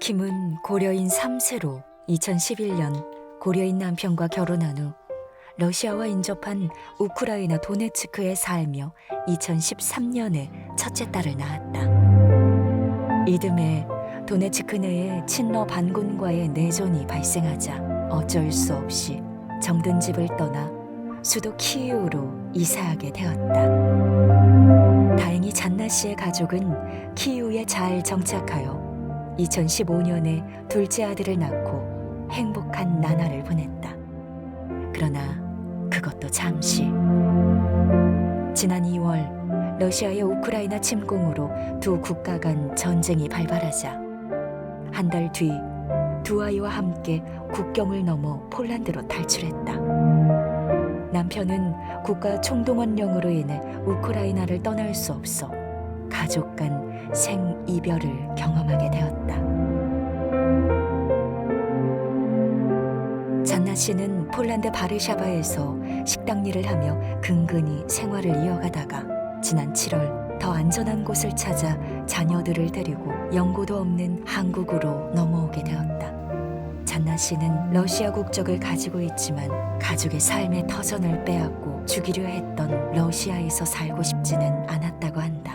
김은 고려인 3세로 2011년 고려인 남편과 결혼한 후 러시아와 인접한 우크라이나 도네츠크에 살며 2013년에 첫째 딸을 낳았다. 이듬해 도네츠크 내에 친러 반군과의 내전이 발생하자 어쩔 수 없이 정든 집을 떠나 수도 키이우로 이사하게 되었다. 다행히 잔나 씨의 가족은 키이우에 잘 정착하여 2015년에 둘째 아들을 낳고 행복한 나날을 보냈다. 그러나 그것도 잠시. 지난 2월 러시아의 우크라이나 침공으로 두 국가 간 전쟁이 발발하자 한 달 뒤 두 아이와 함께 국경을 넘어 폴란드로 탈출했다. 남편은 국가 총동원령으로 인해 우크라이나를 떠날 수 없어 가족 간 생이별을 경험하게 되었다. 잔나 씨는 폴란드 바르샤바에서 식당 일을 하며 근근히 생활을 이어가다가 지난 7월 더 안전한 곳을 찾아 자녀들을 데리고 연고도 없는 한국으로 넘어오게 되었다. 잔나 씨는 러시아 국적을 가지고 있지만 가족의 삶의 터전을 빼앗고 죽이려 했던 러시아에서 살고 싶지는 않았다고 한다.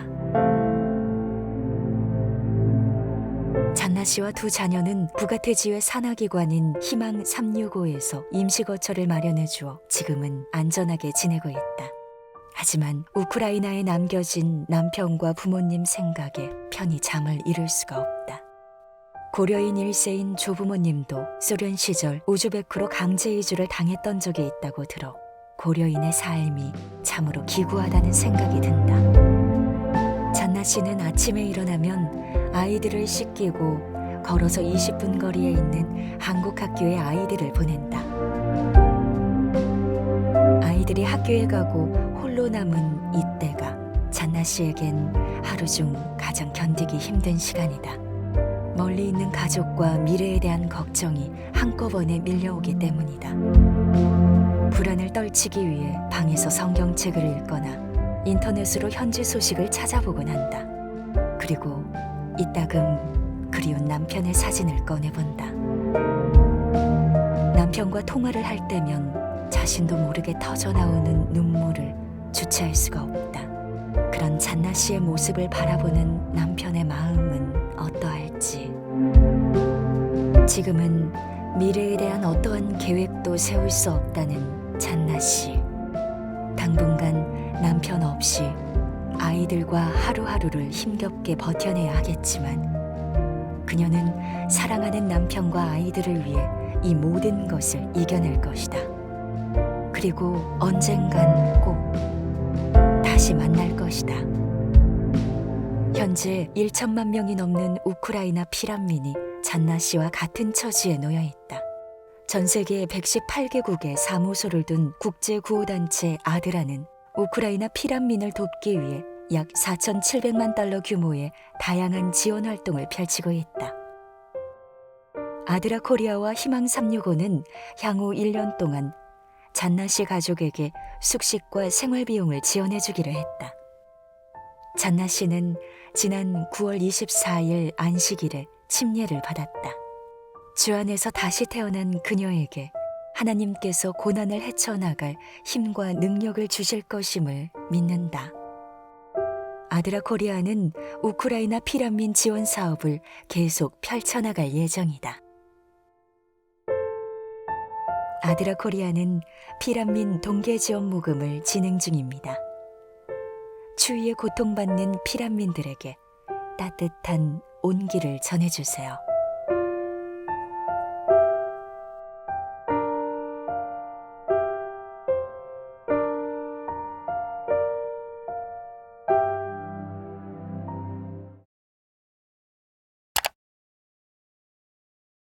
잔나 씨와 두 자녀는 부가테지의 산하기관인 희망 365에서 임시거처를 마련해 주어 지금은 안전하게 지내고 있다. 하지만 우크라이나에 남겨진 남편과 부모님 생각에 편히 잠을 이룰 수가 없다. 고려인 1세인 조부모님도 소련 시절 우즈베크로 강제 이주를 당했던 적이 있다고 들어 고려인의 삶이 참으로 기구하다는 생각이 든다. 잔나 씨는 아침에 일어나면 아이들을 씻기고 걸어서 20분 거리에 있는 한국 학교에 아이들을 보낸다. 아이들이 학교에 가고 홀로 남은 이때가 잔나 씨에겐 하루 중 가장 견디기 힘든 시간이다. 멀리 있는 가족과 미래에 대한 걱정이 한꺼번에 밀려오기 때문이다. 불안을 떨치기 위해 방에서 성경책을 읽거나 인터넷으로 현지 소식을 찾아보곤 한다. 그리고 이따금 그리운 남편의 사진을 꺼내본다. 남편과 통화를 할 때면 자신도 모르게 터져나오는 눈물을 주체할 수가 없다. 그런 잔나 씨의 모습을 바라보는 남편의 마음은 어떠할지. 지금은 미래에 대한 어떠한 계획도 세울 수 없다는 잔나 씨. 당분간 남편 없이 아이들과 하루하루를 힘겹게 버텨내야 하겠지만 그녀는 사랑하는 남편과 아이들을 위해 이 모든 것을 이겨낼 것이다. 그리고 언젠간 꼭 다시 만날 것이다. 현재 1천만 명이 넘는 우크라이나 피난민이 잔나 씨와 같은 처지에 놓여 있다. 전 세계 118개국에 사무소를 둔 국제구호단체 아드라는 우크라이나 피난민을 돕기 위해 약 4,700만 달러 규모의 다양한 지원 활동을 펼치고 있다. 아드라 코리아와 희망 365는 향후 1년 동안 잔나 씨 가족에게 숙식과 생활 비용을 지원해 주기로 했다. 잔나 씨는 지난 9월 24일 안식일에 침례를 받았다. 주 안에서 다시 태어난 그녀에게 하나님께서 고난을 헤쳐나갈 힘과 능력을 주실 것임을 믿는다. 아드라 코리아는 우크라이나 피난민 지원 사업을 계속 펼쳐나갈 예정이다. 아드라 코리아는 피난민 동계 지원 모금을 진행 중입니다. 추위에 고통받는 피난민들에게 따뜻한 온기를 전해주세요.